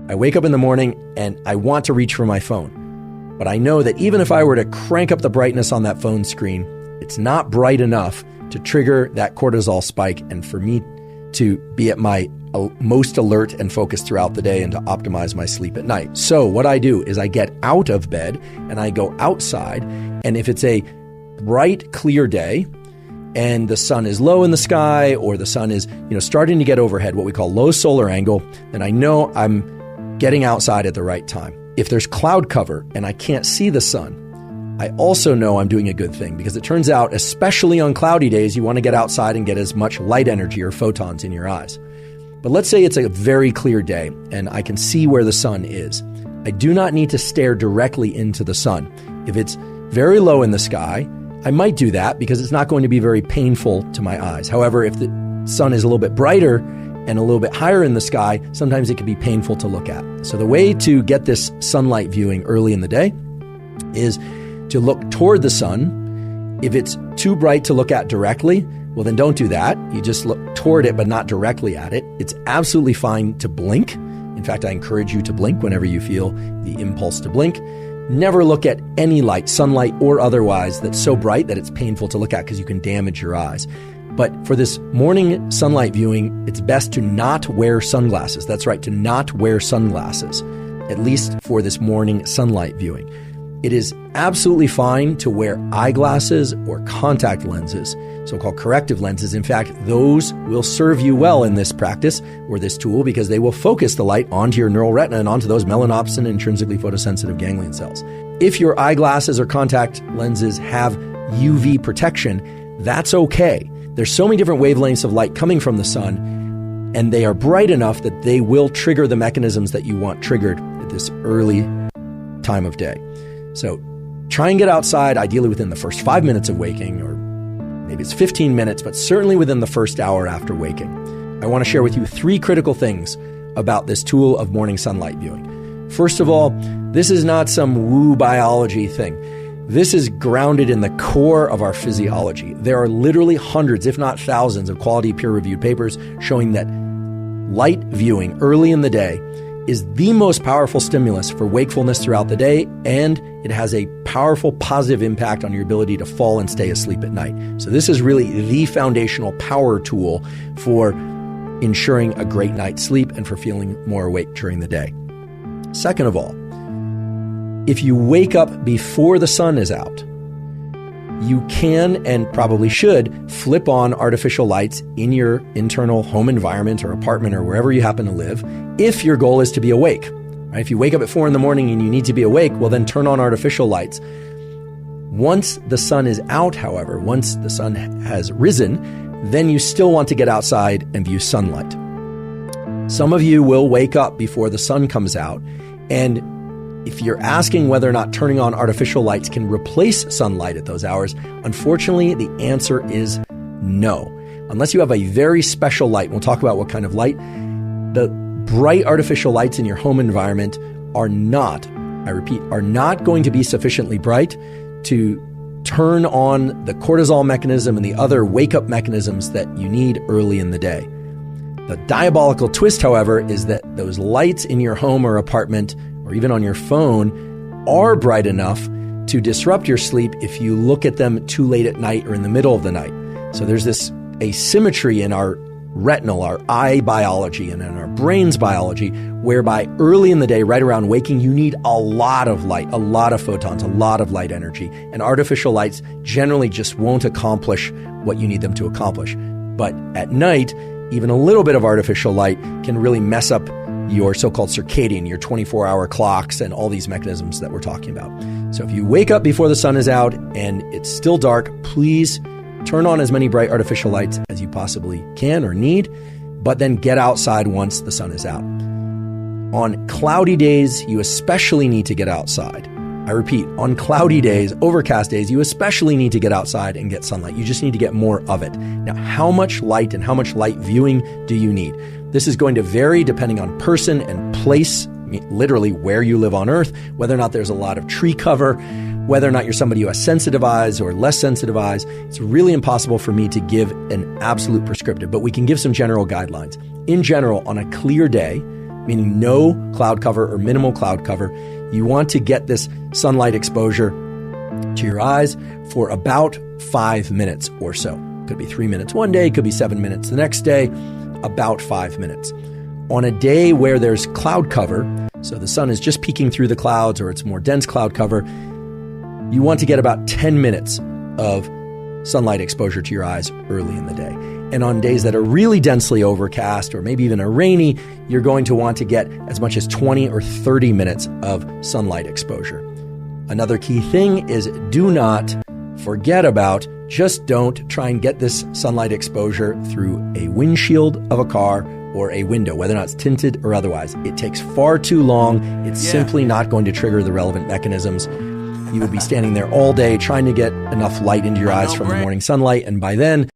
I wake up in the morning and I want to reach for my phone. But I know that even if I were to crank up the brightness on that phone screen, it's not bright enough to trigger that cortisol spike and for me to be at my most alert and focused throughout the day and to optimize my sleep at night. So what I do is I get out of bed and I go outside. And if it's a bright, clear day and the sun is low in the sky or the sun is, starting to get overhead, what we call low solar angle, then I know I'm getting outside at the right time. If there's cloud cover and I can't see the sun, I also know I'm doing a good thing because it turns out, especially on cloudy days, you want to get outside and get as much light energy or photons in your eyes. But let's say it's a very clear day and I can see where the sun is. I do not need to stare directly into the sun. If it's very low in the sky, I might do that because it's not going to be very painful to my eyes. However, if the sun is a little bit brighter and a little bit higher in the sky, sometimes it can be painful to look at. So the way to get this sunlight viewing early in the day is to look toward the sun. If it's too bright to look at directly, well, then don't do that. You just look toward it, but not directly at it. It's absolutely fine to blink. In fact, I encourage you to blink whenever you feel the impulse to blink. Never look at any light, sunlight or otherwise, that's so bright that it's painful to look at because you can damage your eyes. But for this morning sunlight viewing, it's best to not wear sunglasses. That's right, to not wear sunglasses, at least for this morning sunlight viewing. It is absolutely fine to wear eyeglasses or contact lenses, so-called corrective lenses. In fact, those will serve you well in this practice or this tool because they will focus the light onto your neural retina and onto those melanopsin intrinsically photosensitive ganglion cells. If your eyeglasses or contact lenses have UV protection, that's okay. There's so many different wavelengths of light coming from the sun, and they are bright enough that they will trigger the mechanisms that you want triggered at this early time of day. So try and get outside, ideally within the first 5 minutes of waking, or maybe it's 15 minutes, but certainly within the first hour after waking. I want to share with you 3 critical things about this tool of morning sunlight viewing. First of all, this is not some woo biology thing. This is grounded in the core of our physiology. There are literally hundreds, if not thousands, of quality peer-reviewed papers showing that light viewing early in the day is the most powerful stimulus for wakefulness throughout the day, and it has a powerful positive impact on your ability to fall and stay asleep at night. So this is really the foundational power tool for ensuring a great night's sleep and for feeling more awake during the day. Second of all, if you wake up before the sun is out, you can and probably should flip on artificial lights in your internal home environment or apartment or wherever you happen to live if your goal is to be awake. Right? If you wake up at 4 a.m. and you need to be awake, well, then turn on artificial lights. Once the sun is out, however, once the sun has risen, then you still want to get outside and view sunlight. Some of you will wake up before the sun comes out, and if you're asking whether or not turning on artificial lights can replace sunlight at those hours, unfortunately, the answer is no. Unless you have a very special light, we'll talk about what kind of light, the bright artificial lights in your home environment are not, I repeat, are not going to be sufficiently bright to turn on the cortisol mechanism and the other wake-up mechanisms that you need early in the day. The diabolical twist, however, is that those lights in your home or apartment or even on your phone are bright enough to disrupt your sleep if you look at them too late at night or in the middle of the night. So there's this asymmetry in our retinal, our eye biology, and in our brain's biology, whereby early in the day, right around waking, you need a lot of light, a lot of photons, a lot of light energy. And artificial lights generally just won't accomplish what you need them to accomplish. But at night, even a little bit of artificial light can really mess up your so-called circadian, your 24-hour clocks, and all these mechanisms that we're talking about. So if you wake up before the sun is out and it's still dark, please turn on as many bright artificial lights as you possibly can or need, but then get outside once the sun is out. On cloudy days, you especially need to get outside. I repeat, on cloudy days, overcast days, you especially need to get outside and get sunlight. You just need to get more of it. Now, how much light and how much light viewing do you need? This is going to vary depending on person and place, literally where you live on Earth, whether or not there's a lot of tree cover, whether or not you're somebody who has sensitive eyes or less sensitive eyes. It's really impossible for me to give an absolute prescriptive, but we can give some general guidelines. In general, on a clear day, meaning no cloud cover or minimal cloud cover. You want to get this sunlight exposure to your eyes for about 5 minutes or so. Could be 3 minutes one day, could be 7 minutes the next day, about 5 minutes. On a day where there's cloud cover, so the sun is just peeking through the clouds or it's more dense cloud cover, you want to get about 10 minutes of sunlight exposure to your eyes early in the day. And on days that are really densely overcast or maybe even are rainy, you're going to want to get as much as 20 or 30 minutes of sunlight exposure. Another key thing is do not forget about, just don't try and get this sunlight exposure through a windshield of a car or a window, whether or not it's tinted or otherwise. It takes far too long. It's simply not going to trigger the relevant mechanisms. You will be standing there all day trying to get enough light into your eyes from the morning sunlight, and by then,